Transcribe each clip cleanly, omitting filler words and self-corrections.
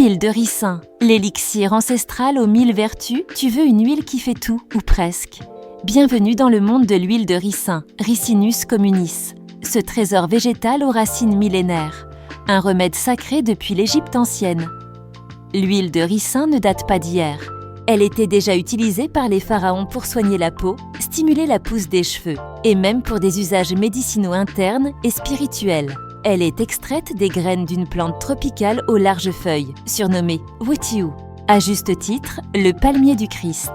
Huile de ricin, l'élixir ancestral aux 1000 vertus, tu veux une huile qui fait tout, ou presque. Bienvenue dans le monde de l'huile de ricin, Ricinus communis, ce trésor végétal aux racines millénaires, un remède sacré depuis l'Égypte ancienne. L'huile de ricin ne date pas d'hier. Elle était déjà utilisée par les pharaons pour soigner la peau, stimuler la pousse des cheveux, et même pour des usages médicinaux internes et spirituels. Elle est extraite des graines d'une plante tropicale aux larges feuilles, surnommée Wutiu, à juste titre, le palmier du Christ.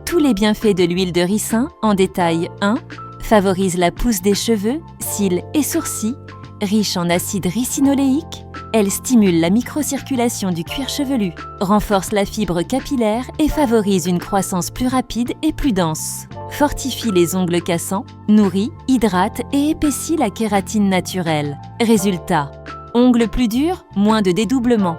Tous les bienfaits de l'huile de ricin, en détail 1, favorise la pousse des cheveux, cils et sourcils, riche en acide ricinoléique, elle stimule la microcirculation du cuir chevelu, renforce la fibre capillaire et favorise une croissance plus rapide et plus dense. Fortifie les ongles cassants, nourrit, hydrate et épaissit la kératine naturelle. Résultat, ongles plus durs, moins de dédoublement.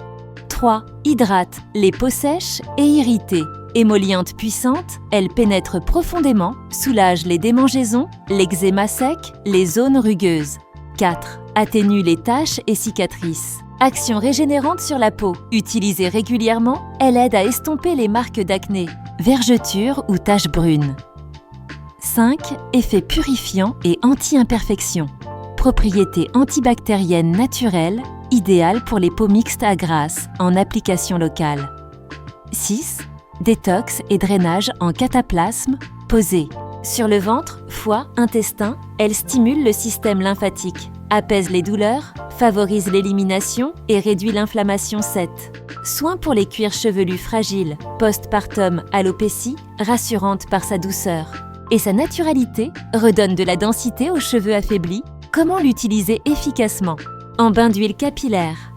3. Hydrate les peaux sèches et irritées. Émolliente puissante, elle pénètre profondément, soulage les démangeaisons, l'eczéma sec, les zones rugueuses. 4. Atténue les taches et cicatrices. Action régénérante sur la peau. Utilisée régulièrement, elle aide à estomper les marques d'acné, vergetures ou taches brunes. 5. Effet purifiant et anti-imperfection. Propriétés antibactériennes naturelles, idéales pour les peaux mixtes à grasses, en application locale. 6. Détox et drainage en cataplasme, posé. Sur le ventre, foie, intestin, elle stimule le système lymphatique, apaise les douleurs, favorise l'élimination et réduit l'inflammation 7. Soin pour les cuirs chevelus fragiles, postpartum alopécie, rassurante par sa douceur. Et sa naturalité redonne de la densité aux cheveux affaiblis. Comment l'utiliser efficacement? En bain d'huile capillaire.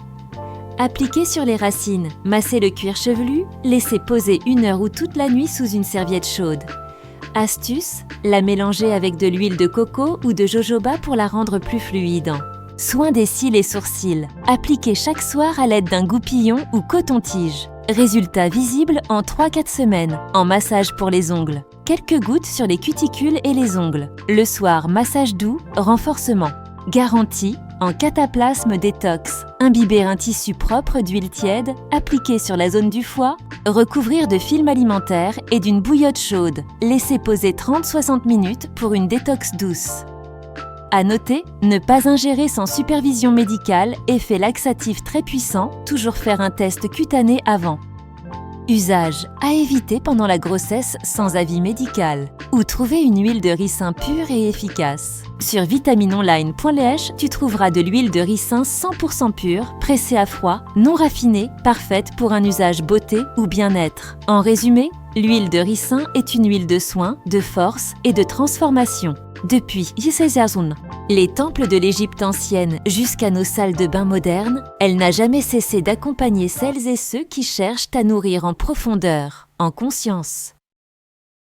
Appliquez sur les racines, massez le cuir chevelu, laissez poser 1 heure ou toute la nuit sous une serviette chaude. Astuce, la mélanger avec de l'huile de coco ou de jojoba pour la rendre plus fluide. Soin des cils et sourcils. Appliquez chaque soir à l'aide d'un goupillon ou coton-tige. Résultat visible en 3-4 semaines, en massage pour les ongles. Quelques gouttes sur les cuticules et les ongles. Le soir, massage doux, renforcement. Garantie, en cataplasme détox. Imbiber un tissu propre d'huile tiède, appliquer sur la zone du foie, recouvrir de film alimentaire et d'une bouillotte chaude. Laisser poser 30-60 minutes pour une détox douce. À noter, ne pas ingérer sans supervision médicale, effet laxatif très puissant, toujours faire un test cutané avant. Usage à éviter pendant la grossesse sans avis médical. Ou trouver une huile de ricin pure et efficace. Sur vitaminonline.ch, tu trouveras de l'huile de ricin 100% pure, pressée à froid, non raffinée, parfaite pour un usage beauté ou bien-être. En résumé, l'huile de ricin est une huile de soin, de force et de transformation. Depuis Yisezazun, les temples de l'Égypte ancienne jusqu'à nos salles de bain modernes, elle n'a jamais cessé d'accompagner celles et ceux qui cherchent à nourrir en profondeur, en conscience.